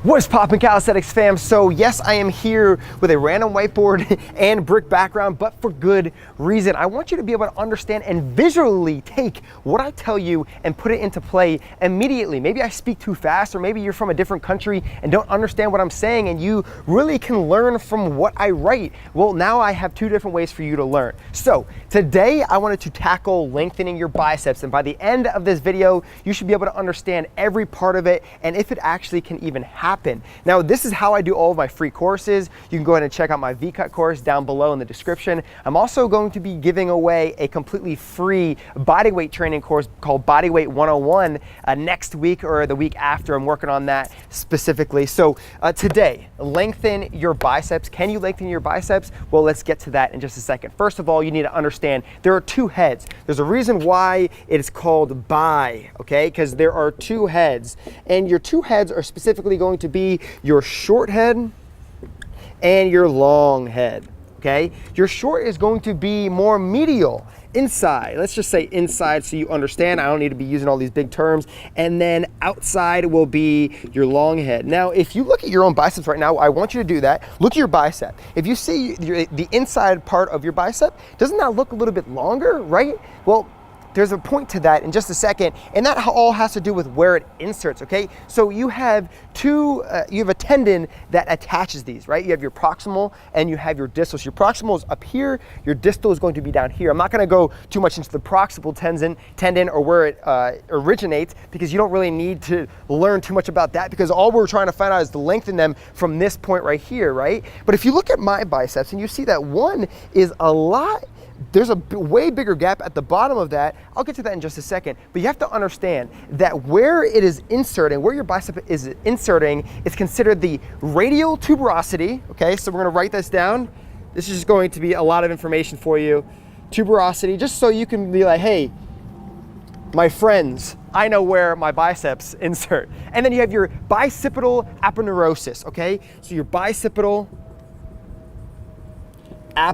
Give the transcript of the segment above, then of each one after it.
What's poppin', calisthenics fam? So yes, I am here with a random whiteboard and brick background, but for good reason. I want you to be able to understand and visually take what I tell you and put it into play immediately. Maybe I speak too fast, or maybe you're from a different country and don't understand what I'm saying, and you really can learn from what I write. Well, now I have two different ways for you to learn. So today I wanted to tackle lengthening your biceps, and by the end of this video, you should be able to understand every part of it and if it actually can even happen. Now, this is how I do all of my free courses. You can go ahead and check out my V-Cut course down below in the description. I'm also going to be giving away a completely free bodyweight training course called Bodyweight 101 next week or the week after. I'm working on that specifically. So today, lengthen your biceps. Can you lengthen your biceps? Well, let's get to that in just a second. First of all, you need to understand there are two heads. There's a reason why it is called bi, okay? Because there are two heads, and your two heads are specifically going to be your short head and your long head, okay? Your short is going to be more medial, inside. Let's just say inside so you understand. I don't need to be using all these big terms. And then outside will be your long head. Now, if you look at your own biceps right now, I want you to do that. Look at your bicep. If you see the inside part of your bicep, doesn't that look a little bit longer, right? Well, there's a point to that in just a second, and that all has to do with where it inserts, okay? So you have you have a tendon that attaches these, right? You have your proximal and you have your distal. So your proximal is up here, your distal is going to be down here. I'm not gonna go too much into the proximal tendon or where it originates, because you don't really need to learn too much about that, because all we're trying to find out is to lengthen them from this point right here, right? But if you look at my biceps and you see that one is there's a way bigger gap at the bottom of that. I'll get to that in just a second, but you have to understand that where it is inserting, where your bicep is inserting, is considered the radial tuberosity, okay? So we're gonna write this down. This is just going to be a lot of information for you. Tuberosity, just so you can be like, hey, my friends, I know where my biceps insert. And then you have your bicipital aponeurosis, okay? So your bicipital I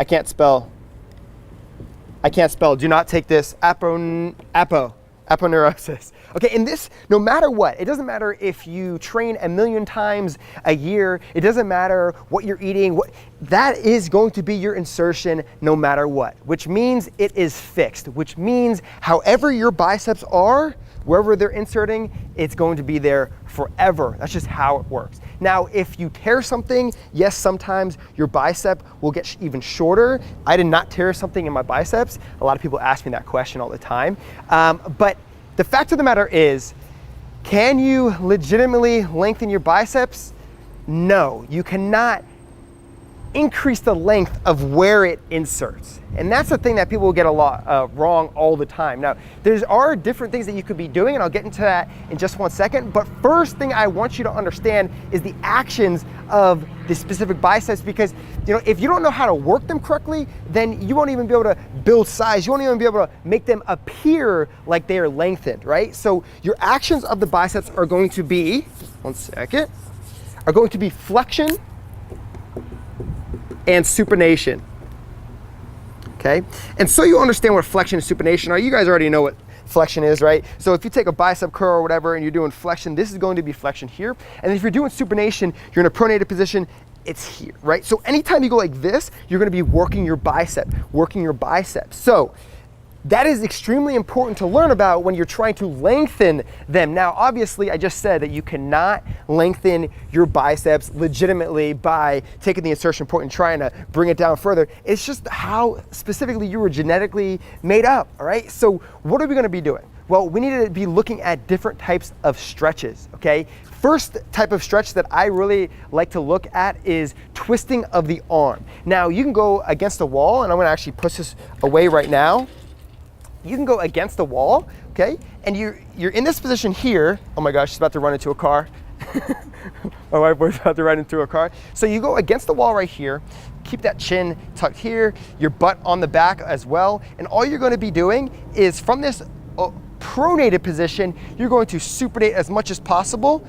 can't spell. Do not take this. Aponeurosis. Okay, and this, no matter what, it doesn't matter if you train 1,000,000 times a year, it doesn't matter what you're eating, that is going to be your insertion no matter what, which means it is fixed, which means however your biceps are, wherever they're inserting, it's going to be there forever. That's just how it works. Now, if you tear something, yes, sometimes your bicep will get even shorter. I did not tear something in my biceps. A lot of people ask me that question all the time. But the fact of the matter is, can you legitimately lengthen your biceps? No, you cannot increase the length of where it inserts. And that's the thing that people get a lot wrong all the time. Now, there are different things that you could be doing, and I'll get into that in just one second. But first thing I want you to understand is the actions of the specific biceps, because if you don't know how to work them correctly, then you won't even be able to build size. You won't even be able to make them appear like they are lengthened, right? So your actions of the biceps are going to be, flexion and supination, okay? And so you understand what flexion and supination are. You guys already know what flexion is, right? So if you take a bicep curl or whatever and you're doing flexion, this is going to be flexion here. And if you're doing supination, you're in a pronated position, it's here, right? So anytime you go like this, you're gonna be working your bicep. So that is extremely important to learn about when you're trying to lengthen them. Now, obviously, I just said that you cannot lengthen your biceps legitimately by taking the insertion point and trying to bring it down further. It's just how specifically you were genetically made up, all right? So what are we gonna be doing? Well, we need to be looking at different types of stretches, okay? First type of stretch that I really like to look at is twisting of the arm. Now, you can go against the wall, and I'm gonna actually push this away right now. You can go against the wall, okay? And you're in this position here. Oh my gosh, she's about to run into a car. My wife was about to run into a car. So you go against the wall right here, keep that chin tucked here, your butt on the back as well. And all you're gonna be doing is from this pronated position, you're going to supinate as much as possible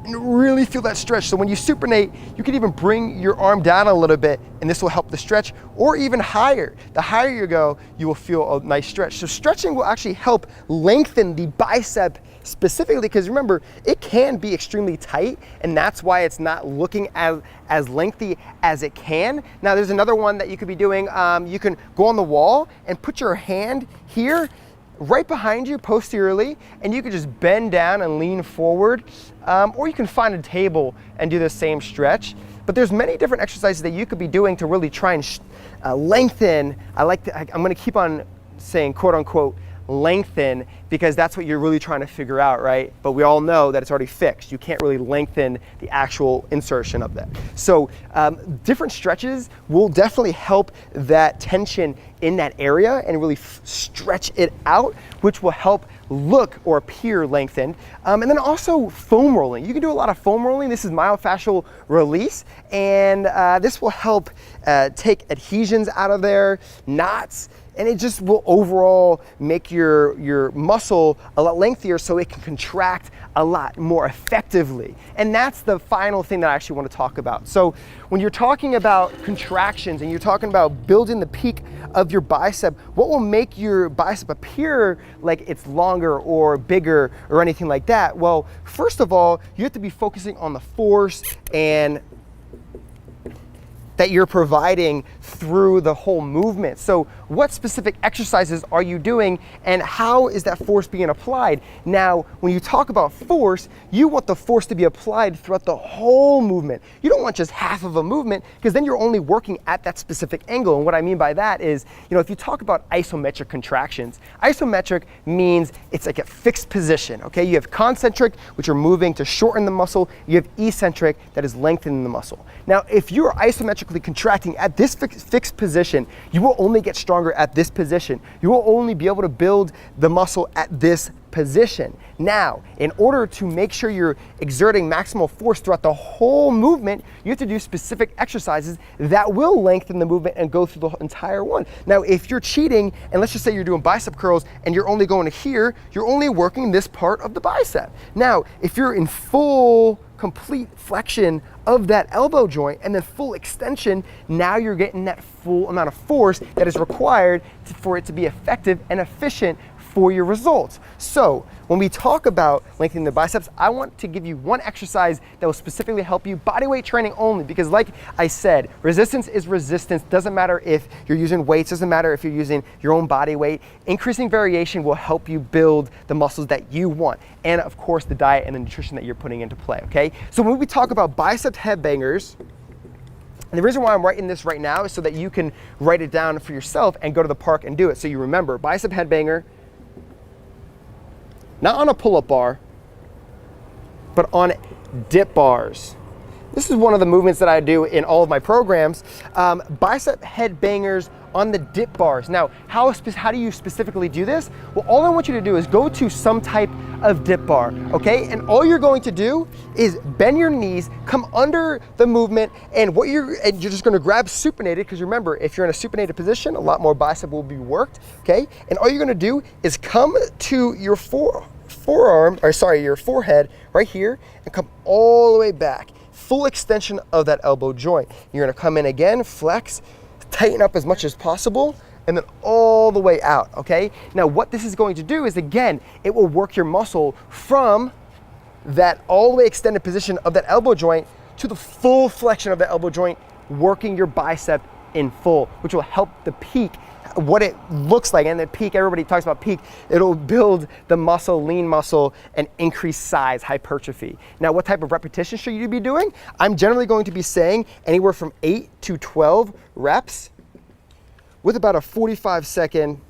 and really feel that stretch. So when you supinate, you can even bring your arm down a little bit, and this will help the stretch, or even higher. The higher you go, you will feel a nice stretch. So stretching will actually help lengthen the bicep specifically, because remember, it can be extremely tight, and that's why it's not looking as lengthy as it can. Now there's another one that you could be doing. You can go on the wall and put your hand here right behind you posteriorly, and you can just bend down and lean forward, or you can find a table and do the same stretch. But there's many different exercises that you could be doing to really try and lengthen. I'm gonna keep on saying quote unquote lengthen, because that's what you're really trying to figure out, right? But we all know that it's already fixed. You can't really lengthen the actual insertion of that. So different stretches will definitely help that tension in that area and really stretch it out, which will help look or appear lengthened. And then also foam rolling. You can do a lot of foam rolling. This is myofascial release, and this will help take adhesions out of there, knots, and it just will overall make your muscle a lot lengthier so it can contract a lot more effectively. And that's the final thing that I actually want to talk about. So when you're talking about contractions and you're talking about building the peak of your bicep, what will make your bicep appear like it's longer or bigger or anything like that? Well, first of all, you have to be focusing on the force and that you're providing through the whole movement. So what specific exercises are you doing, and how is that force being applied? Now, when you talk about force, you want the force to be applied throughout the whole movement. You don't want just half of a movement, because then you're only working at that specific angle. And what I mean by that is, if you talk about isometric contractions, isometric means it's like a fixed position, okay? You have concentric, which are moving to shorten the muscle. You have eccentric, that is lengthening the muscle. Now, if you're isometrically contracting at this fixed position, you will only get stronger at this position. You will only be able to build the muscle at this position. Now, in order to make sure you're exerting maximal force throughout the whole movement, you have to do specific exercises that will lengthen the movement and go through the entire one. Now, if you're cheating, and let's just say you're doing bicep curls and you're only going to here, you're only working this part of the bicep. Now, if you're in full complete flexion of that elbow joint and then full extension, now you're getting that full amount of force that is required for it to be effective and efficient for your results. So when we talk about lengthening the biceps, I want to give you one exercise that will specifically help you, bodyweight training only, because like I said, resistance is resistance. Doesn't matter if you're using weights, doesn't matter if you're using your own body weight. Increasing variation will help you build the muscles that you want, and of course the diet and the nutrition that you're putting into play, okay? So when we talk about bicep headbangers, and the reason why I'm writing this right now is so that you can write it down for yourself and go to the park and do it. So you remember, bicep headbanger, not on a pull-up bar, but on dip bars. This is one of the movements that I do in all of my programs. Bicep headbangers on the dip bars. Now, how do you specifically do this? Well, all I want you to do is go to some type of dip bar, okay? And all you're going to do is bend your knees, come under the movement, and you're just gonna grab supinated, because remember, if you're in a supinated position, a lot more bicep will be worked, okay? And all you're gonna do is come to your your forehead right here, and come all the way back. Full extension of that elbow joint. You're gonna come in again, flex, tighten up as much as possible, and then all the way out, okay? Now what this is going to do is, again, it will work your muscle from that all the way extended position of that elbow joint to the full flexion of the elbow joint, working your bicep in full, which will help the peak, what it looks like. And the peak, everybody talks about peak, it'll build the muscle, lean muscle, and increase size, hypertrophy. Now, what type of repetition should you be doing? I'm generally going to be saying anywhere from 8 to 12 reps with about a 45-second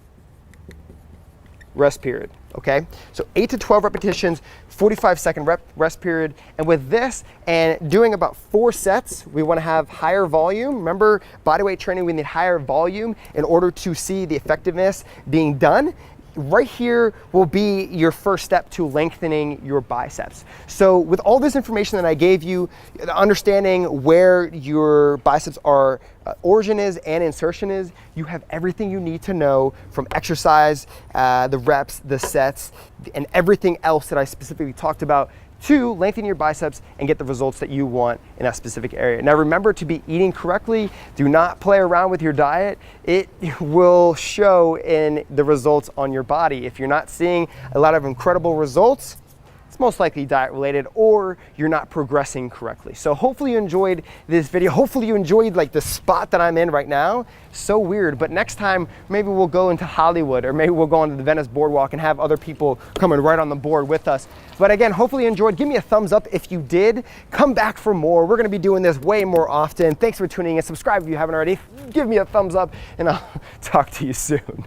rest period, okay? So 8 to 12 repetitions, 45-second rest period. And with this, and doing about 4 sets, we wanna have higher volume. Remember, bodyweight training, we need higher volume in order to see the effectiveness being done. Right here will be your first step to lengthening your biceps. So with all this information that I gave you, understanding where your biceps are origin is and insertion is, you have everything you need to know from exercise, the reps, the sets, and everything else that I specifically talked about to lengthen your biceps and get the results that you want in that specific area. Now remember to be eating correctly. Do not play around with your diet. It will show in the results on your body. If you're not seeing a lot of incredible results, it's most likely diet related, or you're not progressing correctly. So hopefully you enjoyed this video. Hopefully you enjoyed like the spot that I'm in right now. So weird, but next time maybe we'll go into Hollywood, or maybe we'll go onto the Venice boardwalk and have other people coming right on the board with us. But again, hopefully you enjoyed. Give me a thumbs up if you did. Come back for more. We're gonna be doing this way more often. Thanks for tuning in. Subscribe if you haven't already. Give me a thumbs up, and I'll talk to you soon.